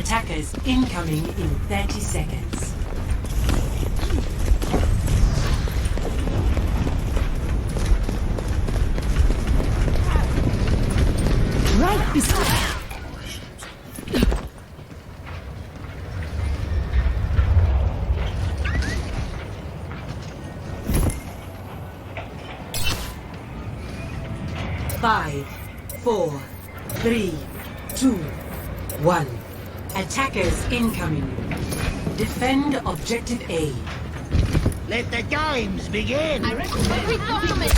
Attackers incoming in 30 seconds. Right beside. 5, 4, 3, 2, 1. Attackers incoming. Defend objective A. Let the games begin! Let me handle it.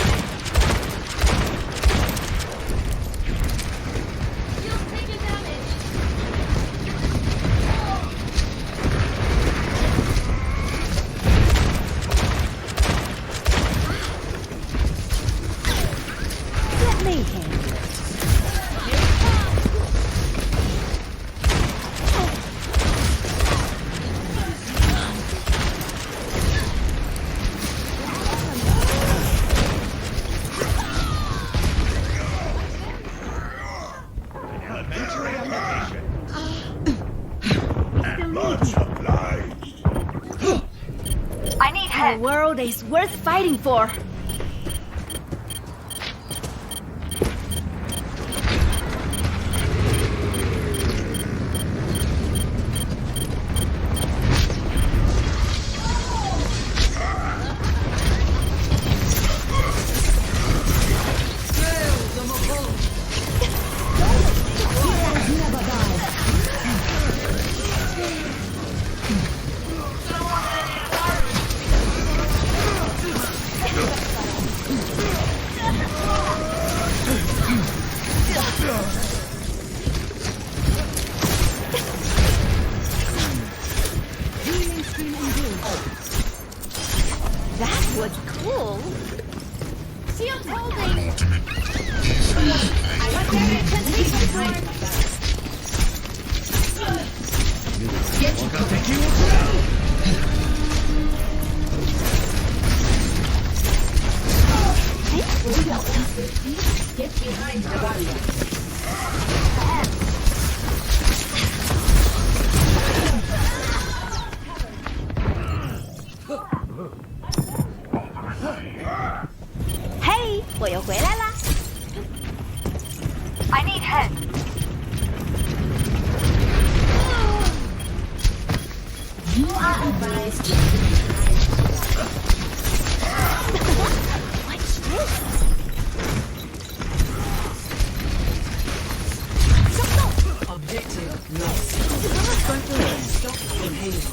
I need The help. world is worth fighting for. That was cool. Shield holding. I want damage and leave sword. Get behind the barrier. Hey，我又回来啦！ I need help. You are advised to What's this? objective lost. Stop inhaling.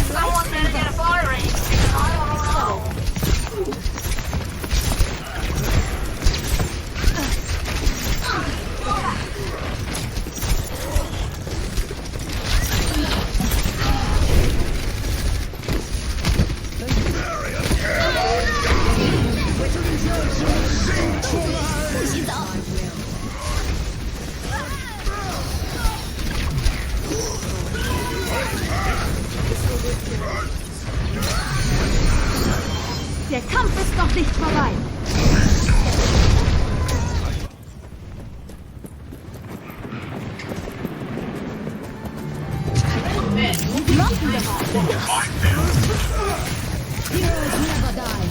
Someone better get a fire range because I want to roll. Der Kampf ist noch nicht vorbei. Blocken wir mal. Heroes never die.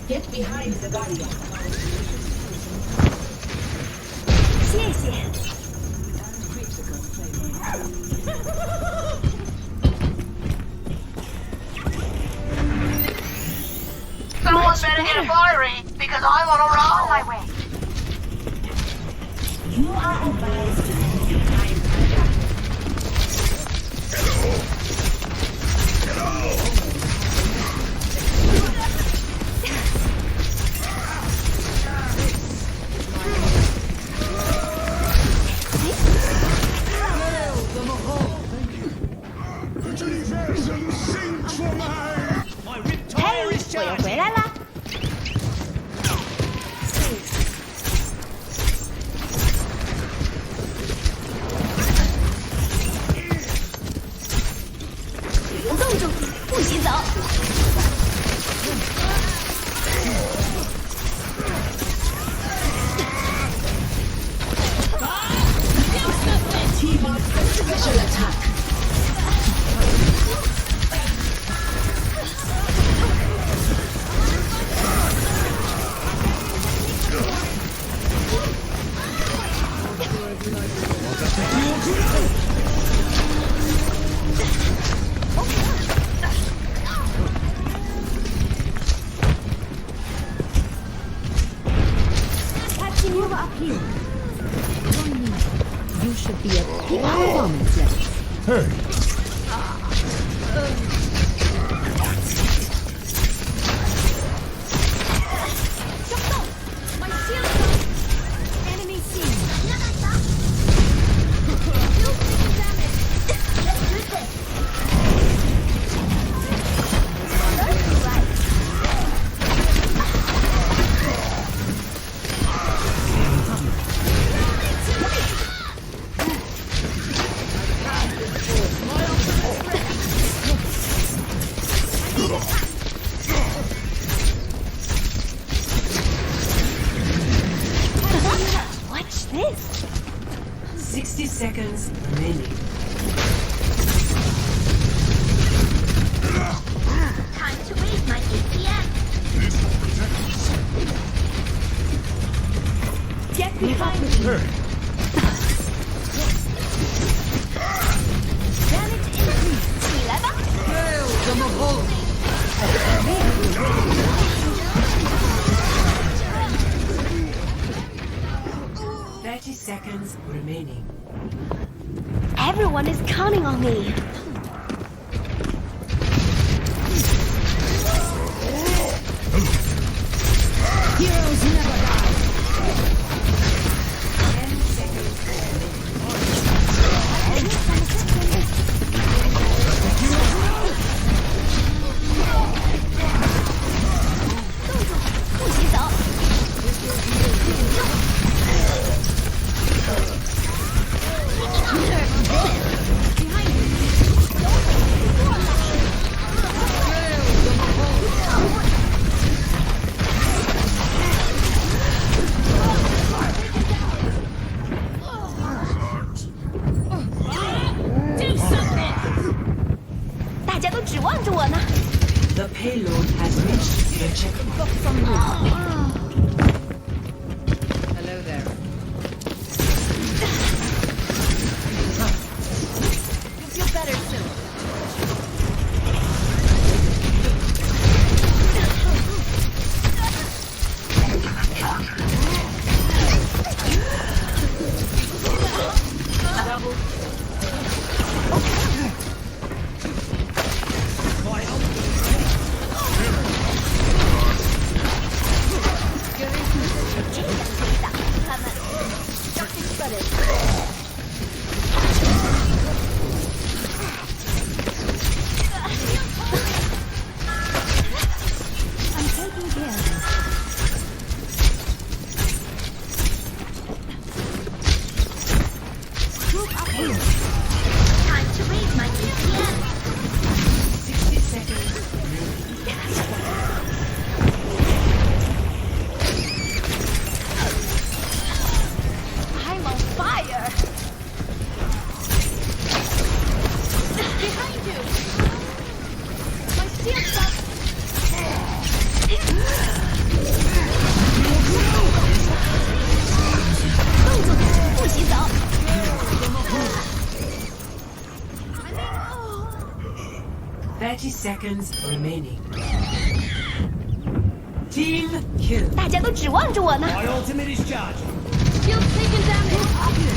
Get behind the barrier. 谢谢。 Someone better get a fire range because I want to roll. On my way. You are advised to keep your time. Catching you up here. You should be at peak performance levels. Hey, My shield up. Enemy seen. Still taking damage. Let's do this. Watch this. 60 seconds remaining. Time to raise my APM. Get behind me. hey. Damage increase. 起来吧。 30 seconds remaining. Everyone is counting on me. Heroes never die. 10 seconds. 不许走。大家都指望着我呢。 The payload has reached the checkpoint. Hello there. You'll feel better soon. I'm taking care of this. Group up here. Time to raise my APM. 60 seconds remaining. I'm on fire. Behind you. My shield's up.动作不许走。 30 seconds remaining. Team kill. 大家都指望着我呢。 My ultimate is charged. Shield taken damage.